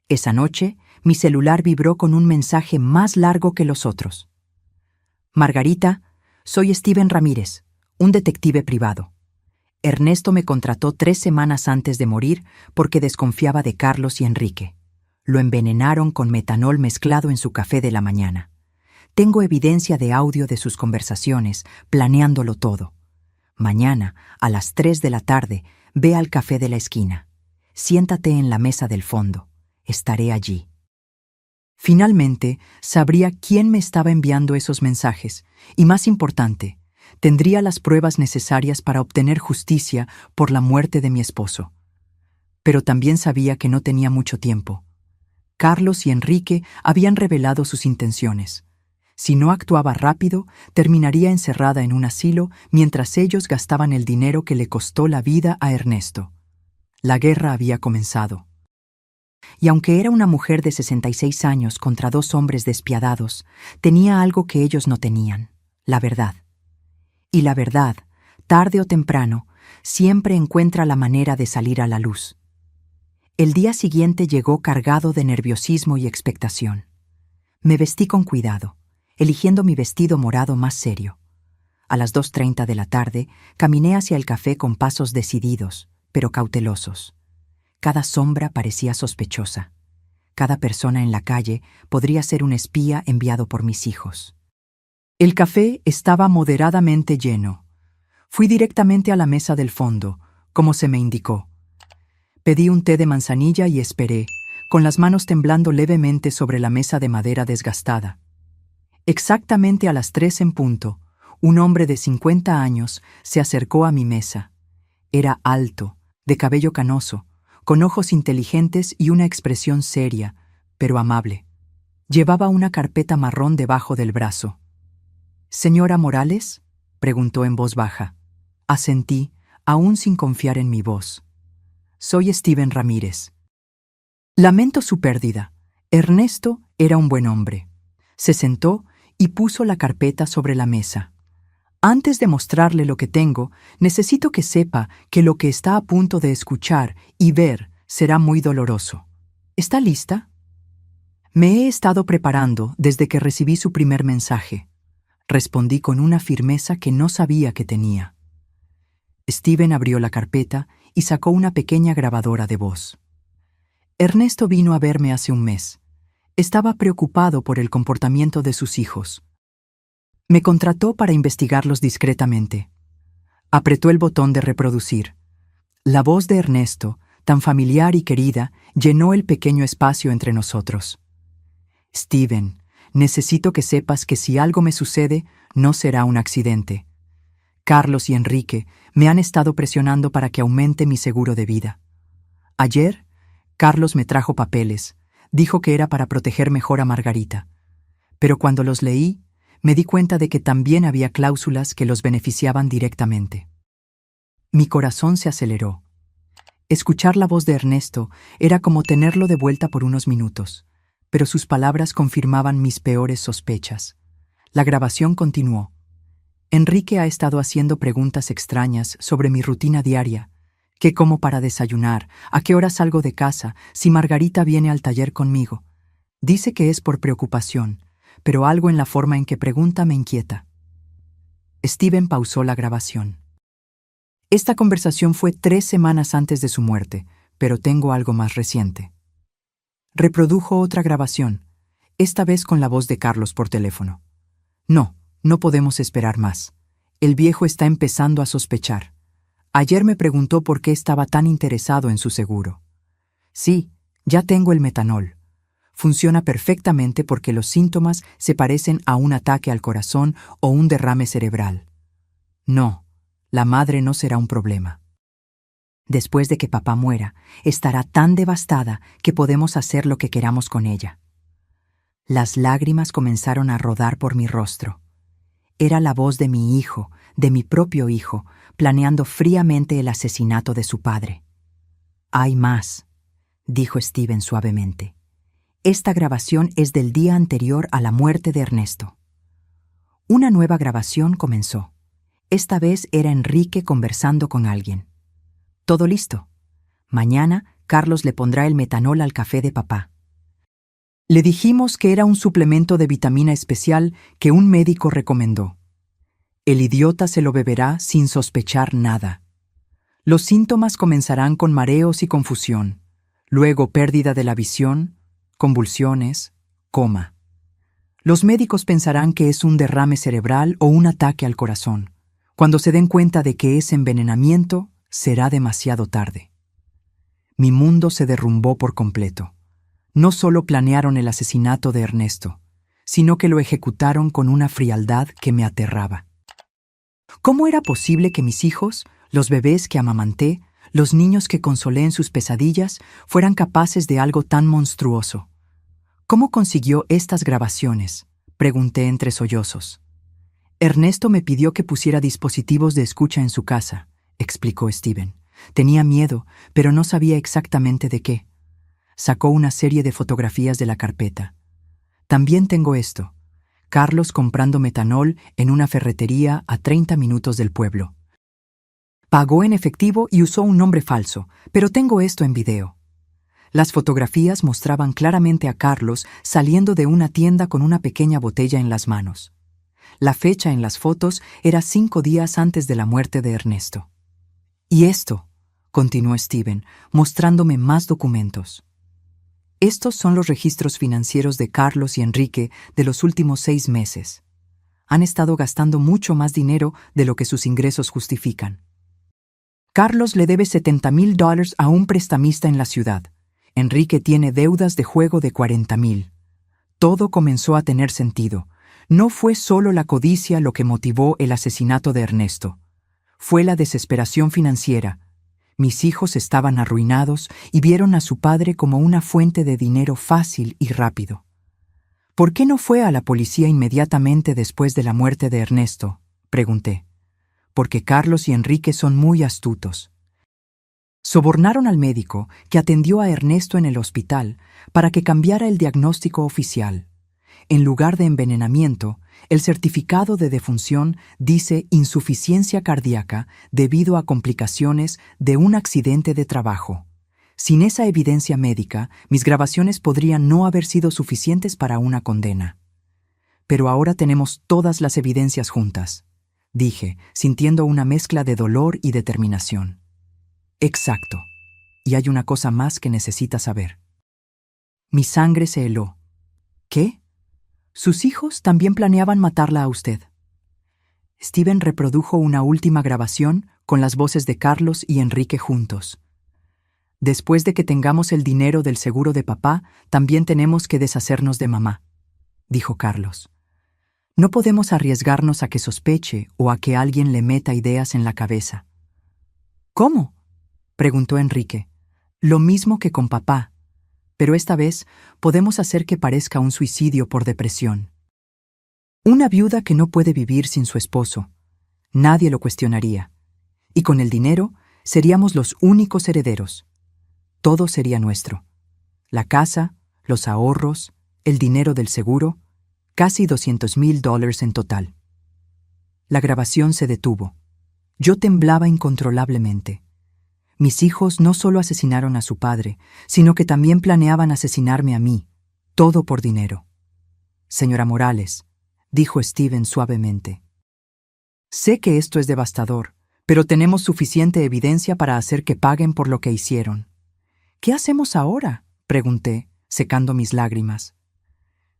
Esa noche, mi celular vibró con un mensaje más largo que los otros. Margarita, soy Steven Ramírez, un detective privado. Ernesto me contrató 3 semanas antes de morir porque desconfiaba de Carlos y Enrique. Lo envenenaron con metanol mezclado en su café de la mañana. Tengo evidencia de audio de sus conversaciones, planeándolo todo. Mañana, a las 3 de la tarde, ve al café de la esquina. Siéntate en la mesa del fondo. Estaré allí. Finalmente, sabría quién me estaba enviando esos mensajes y, más importante, tendría las pruebas necesarias para obtener justicia por la muerte de mi esposo. Pero también sabía que no tenía mucho tiempo. Carlos y Enrique habían revelado sus intenciones. Si no actuaba rápido, terminaría encerrada en un asilo mientras ellos gastaban el dinero que le costó la vida a Ernesto. La guerra había comenzado. Y aunque era una mujer de 66 años contra 2 hombres despiadados, tenía algo que ellos no tenían: la verdad. Y la verdad, tarde o temprano, siempre encuentra la manera de salir a la luz. El día siguiente llegó cargado de nerviosismo y expectación. Me vestí con cuidado, eligiendo mi vestido morado más serio. A las 2:30 de la tarde, caminé hacia el café con pasos decididos, pero cautelosos. Cada sombra parecía sospechosa. Cada persona en la calle podría ser un espía enviado por mis hijos. El café estaba moderadamente lleno. Fui directamente a la mesa del fondo, como se me indicó. Pedí un té de manzanilla y esperé, con las manos temblando levemente sobre la mesa de madera desgastada. Exactamente a las 3 en punto, un hombre de 50 años se acercó a mi mesa. Era alto, de cabello canoso, con ojos inteligentes y una expresión seria, pero amable. Llevaba una carpeta marrón debajo del brazo. «¿Señora Morales?», preguntó en voz baja. Asentí, aún sin confiar en mi voz. «Soy Steven Ramírez». Lamento su pérdida. Ernesto era un buen hombre. Se sentó y puso la carpeta sobre la mesa. Antes de mostrarle lo que tengo, necesito que sepa que lo que está a punto de escuchar y ver será muy doloroso. ¿Está lista? Me he estado preparando desde que recibí su primer mensaje. Respondí con una firmeza que no sabía que tenía. Steven abrió la carpeta y sacó una pequeña grabadora de voz. Ernesto vino a verme hace un mes. Estaba preocupado por el comportamiento de sus hijos. Me contrató para investigarlos discretamente. Apretó el botón de reproducir. La voz de Ernesto, tan familiar y querida, llenó el pequeño espacio entre nosotros. «Steven, necesito que sepas que si algo me sucede, no será un accidente. Carlos y Enrique me han estado presionando para que aumente mi seguro de vida. Ayer, Carlos me trajo papeles. Dijo que era para proteger mejor a Margarita. Pero cuando los leí, me di cuenta de que también había cláusulas que los beneficiaban directamente. Mi corazón se aceleró. Escuchar la voz de Ernesto era como tenerlo de vuelta por unos minutos, pero sus palabras confirmaban mis peores sospechas. La grabación continuó. Enrique ha estado haciendo preguntas extrañas sobre mi rutina diaria. ¿Qué como para desayunar? ¿A qué hora salgo de casa? Si Margarita viene al taller conmigo. Dice que es por preocupación, pero algo en la forma en que pregunta me inquieta. Steven pausó la grabación. Esta conversación fue 3 semanas antes de su muerte, pero tengo algo más reciente. Reprodujo otra grabación, esta vez con la voz de Carlos por teléfono. No, no podemos esperar más. El viejo está empezando a sospechar. Ayer me preguntó por qué estaba tan interesado en su seguro. Sí, ya tengo el metanol. Funciona perfectamente porque los síntomas se parecen a un ataque al corazón o un derrame cerebral. No, la madre no será un problema. Después de que papá muera, estará tan devastada que podemos hacer lo que queramos con ella. Las lágrimas comenzaron a rodar por mi rostro. Era la voz de mi hijo, de mi propio hijo, planeando fríamente el asesinato de su padre. Hay más, dijo Steven suavemente. Esta grabación es del día anterior a la muerte de Ernesto. Una nueva grabación comenzó. Esta vez era Enrique conversando con alguien. Todo listo. Mañana Carlos le pondrá el metanol al café de papá. Le dijimos que era un suplemento de vitamina especial que un médico recomendó. El idiota se lo beberá sin sospechar nada. Los síntomas comenzarán con mareos y confusión, luego pérdida de la visión, convulsiones, coma. Los médicos pensarán que es un derrame cerebral o un ataque al corazón. Cuando se den cuenta de que es envenenamiento, será demasiado tarde. Mi mundo se derrumbó por completo. No solo planearon el asesinato de Ernesto, sino que lo ejecutaron con una frialdad que me aterraba. ¿Cómo era posible que mis hijos, los bebés que amamanté, los niños que consolé en sus pesadillas, fueran capaces de algo tan monstruoso? ¿Cómo consiguió estas grabaciones?, pregunté entre sollozos. Ernesto me pidió que pusiera dispositivos de escucha en su casa, explicó Steven. Tenía miedo, pero no sabía exactamente de qué. Sacó una serie de fotografías de la carpeta. También tengo esto. Carlos comprando metanol en una ferretería a 30 minutos del pueblo. Pagó en efectivo y usó un nombre falso, pero tengo esto en video. Las fotografías mostraban claramente a Carlos saliendo de una tienda con una pequeña botella en las manos. La fecha en las fotos era 5 días antes de la muerte de Ernesto. Y esto, continuó Steven, mostrándome más documentos. Estos son los registros financieros de Carlos y Enrique de los últimos 6 meses. Han estado gastando mucho más dinero de lo que sus ingresos justifican. Carlos le debe $70,000 a un prestamista en la ciudad. Enrique tiene deudas de juego de $40,000. Todo comenzó a tener sentido. No fue solo la codicia lo que motivó el asesinato de Ernesto. Fue la desesperación financiera. Mis hijos estaban arruinados y vieron a su padre como una fuente de dinero fácil y rápido. ¿Por qué no fue a la policía inmediatamente después de la muerte de Ernesto?, pregunté. Porque Carlos y Enrique son muy astutos. Sobornaron al médico que atendió a Ernesto en el hospital para que cambiara el diagnóstico oficial. En lugar de envenenamiento, el certificado de defunción dice insuficiencia cardíaca debido a complicaciones de un accidente de trabajo. Sin esa evidencia médica, mis grabaciones podrían no haber sido suficientes para una condena. Pero ahora tenemos todas las evidencias juntas, dije, sintiendo una mezcla de dolor y determinación. Exacto. Y hay una cosa más que necesitas saber. Mi sangre se heló. ¿Qué? Sus hijos también planeaban matarla a usted. Steven reprodujo una última grabación con las voces de Carlos y Enrique juntos. Después de que tengamos el dinero del seguro de papá, también tenemos que deshacernos de mamá, dijo Carlos. No podemos arriesgarnos a que sospeche o a que alguien le meta ideas en la cabeza. ¿Cómo?, preguntó Enrique. Lo mismo que con papá. Pero esta vez podemos hacer que parezca un suicidio por depresión. Una viuda que no puede vivir sin su esposo. Nadie lo cuestionaría. Y con el dinero seríamos los únicos herederos. Todo sería nuestro. La casa, los ahorros, el dinero del seguro, casi $200,000 en total. La grabación se detuvo. Yo temblaba incontrolablemente. Mis hijos no solo asesinaron a su padre, sino que también planeaban asesinarme a mí, todo por dinero. Señora Morales, dijo Steven suavemente. Sé que esto es devastador, Pero tenemos suficiente evidencia para hacer que paguen por lo que hicieron. ¿Qué hacemos ahora?, pregunté, secando mis lágrimas.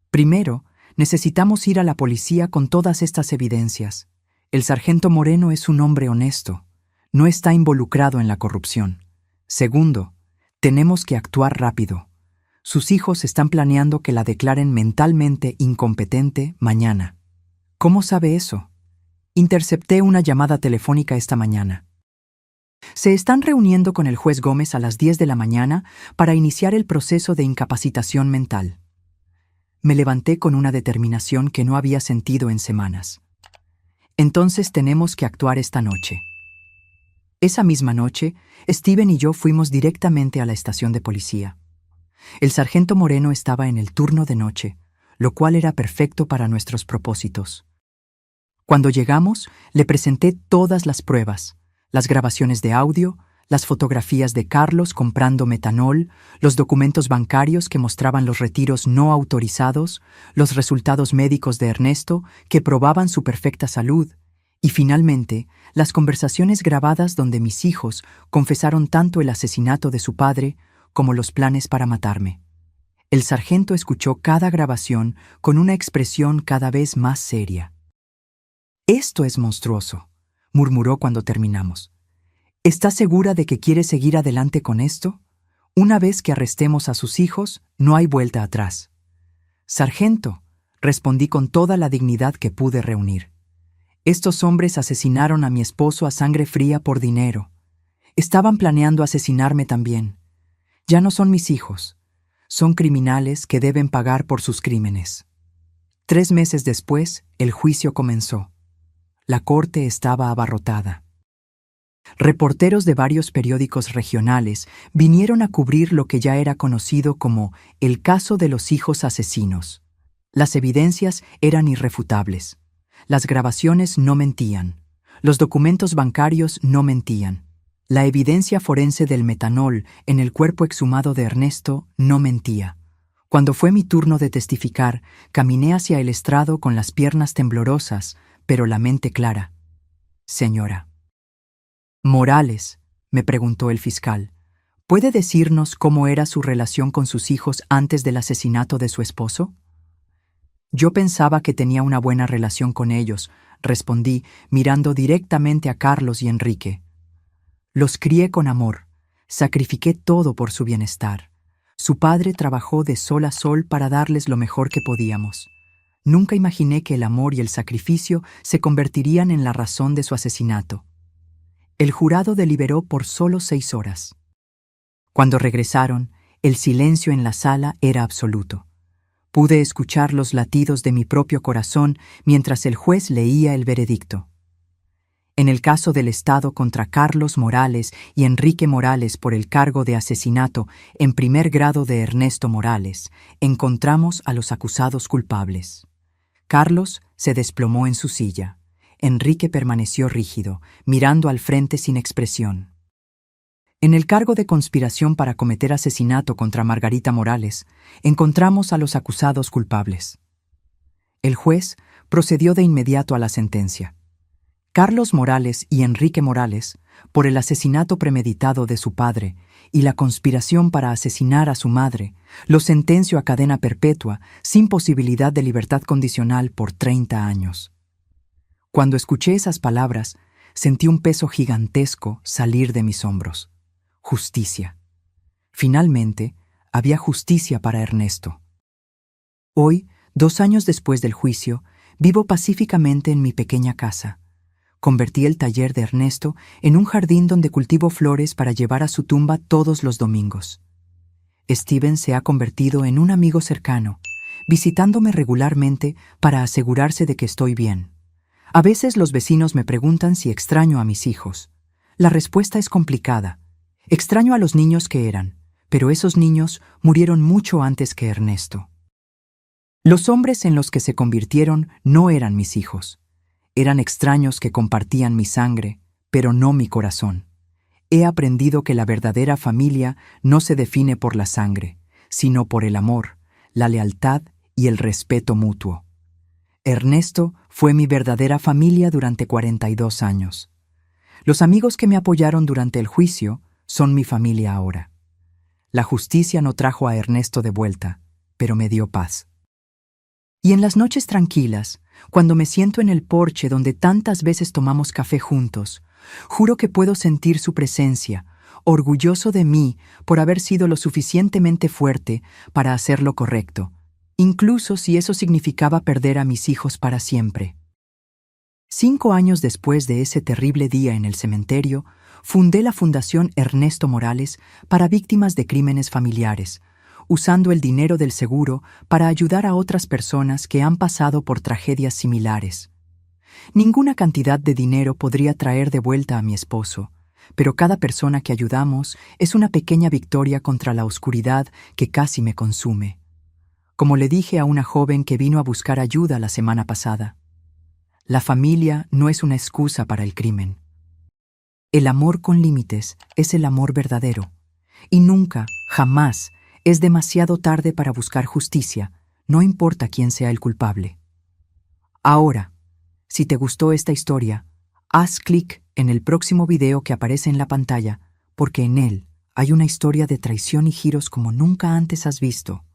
Primero, necesitamos ir a la policía con todas estas evidencias. El sargento Moreno es un hombre honesto. No está involucrado en la corrupción. Segundo, tenemos que actuar rápido. Sus hijos están planeando que la declaren mentalmente incompetente mañana. ¿Cómo sabe eso? Intercepté una llamada telefónica esta mañana. Se están reuniendo con el juez Gómez a las 10 de la mañana para iniciar el proceso de incapacitación mental. Me levanté con una determinación que no había sentido en semanas. Entonces tenemos que actuar esta noche. Esa misma noche, Steven y yo fuimos directamente a la estación de policía. El sargento Moreno estaba en el turno de noche, lo cual era perfecto para nuestros propósitos. Cuando llegamos, le presenté todas las pruebas, las grabaciones de audio, las fotografías de Carlos comprando metanol, los documentos bancarios que mostraban los retiros no autorizados, los resultados médicos de Ernesto que probaban su perfecta salud, y finalmente, las conversaciones grabadas donde mis hijos confesaron tanto el asesinato de su padre como los planes para matarme. El sargento escuchó cada grabación con una expresión cada vez más seria. «Esto es monstruoso», murmuró cuando terminamos. «¿Estás segura de que quieres seguir adelante con esto? Una vez que arrestemos a sus hijos, no hay vuelta atrás». «Sargento», respondí con toda la dignidad que pude reunir. «Estos hombres asesinaron a mi esposo a sangre fría por dinero. Estaban planeando asesinarme también. Ya no son mis hijos. Son criminales que deben pagar por sus crímenes». 3 meses después, el juicio comenzó. La corte estaba abarrotada. Reporteros de varios periódicos regionales vinieron a cubrir lo que ya era conocido como el caso de los hijos asesinos. Las evidencias eran irrefutables. Las grabaciones no mentían. Los documentos bancarios no mentían. La evidencia forense del metanol en el cuerpo exhumado de Ernesto no mentía. Cuando fue mi turno de testificar, caminé hacia el estrado con las piernas temblorosas, pero la mente clara. «Señora Morales», me preguntó el fiscal, ¿puede decirnos cómo era su relación con sus hijos antes del asesinato de su esposo? Yo pensaba que tenía una buena relación con ellos, respondí, mirando directamente a Carlos y Enrique. Los crié con amor, sacrifiqué todo por su bienestar. Su padre trabajó de sol a sol para darles lo mejor que podíamos. Nunca imaginé que el amor y el sacrificio se convertirían en la razón de su asesinato. El jurado deliberó por solo 6 horas. Cuando regresaron, el silencio en la sala era absoluto. Pude escuchar los latidos de mi propio corazón mientras el juez leía el veredicto. En el caso del Estado contra Carlos Morales y Enrique Morales por el cargo de asesinato en primer grado de Ernesto Morales, encontramos a los acusados culpables. Carlos se desplomó en su silla. Enrique permaneció rígido, mirando al frente sin expresión. En el cargo de conspiración para cometer asesinato contra Margarita Morales, encontramos a los acusados culpables. El juez procedió de inmediato a la sentencia. Carlos Morales y Enrique Morales, por el asesinato premeditado de su padre y la conspiración para asesinar a su madre, los sentenció a cadena perpetua sin posibilidad de libertad condicional por 30 años. Cuando escuché esas palabras, sentí un peso gigantesco salir de mis hombros. Justicia. Finalmente, había justicia para Ernesto. Hoy, 2 años después del juicio, vivo pacíficamente en mi pequeña casa. Convertí el taller de Ernesto en un jardín donde cultivo flores para llevar a su tumba todos los domingos. Steven se ha convertido en un amigo cercano, visitándome regularmente para asegurarse de que estoy bien. A veces los vecinos me preguntan si extraño a mis hijos. La respuesta es complicada. Extraño a los niños que eran, pero esos niños murieron mucho antes que Ernesto. Los hombres en los que se convirtieron no eran mis hijos. Eran extraños que compartían mi sangre, pero no mi corazón. He aprendido que la verdadera familia no se define por la sangre, sino por el amor, la lealtad y el respeto mutuo. Ernesto fue mi verdadera familia durante 42 años. Los amigos que me apoyaron durante el juicio son mi familia ahora. La justicia no trajo a Ernesto de vuelta, pero me dio paz. Y en las noches tranquilas, cuando me siento en el porche donde tantas veces tomamos café juntos, juro que puedo sentir su presencia, orgulloso de mí por haber sido lo suficientemente fuerte para hacer lo correcto, incluso si eso significaba perder a mis hijos para siempre. 5 años después de ese terrible día en el cementerio, fundé la Fundación Ernesto Morales para víctimas de crímenes familiares, usando el dinero del seguro para ayudar a otras personas que han pasado por tragedias similares. Ninguna cantidad de dinero podría traer de vuelta a mi esposo, pero cada persona que ayudamos es una pequeña victoria contra la oscuridad que casi me consume. Como le dije a una joven que vino a buscar ayuda la semana pasada, la familia no es una excusa para el crimen. El amor con límites es el amor verdadero, y nunca, jamás, es demasiado tarde para buscar justicia, no importa quién sea el culpable. Ahora, si te gustó esta historia, haz clic en el próximo video que aparece en la pantalla, porque en él hay una historia de traición y giros como nunca antes has visto.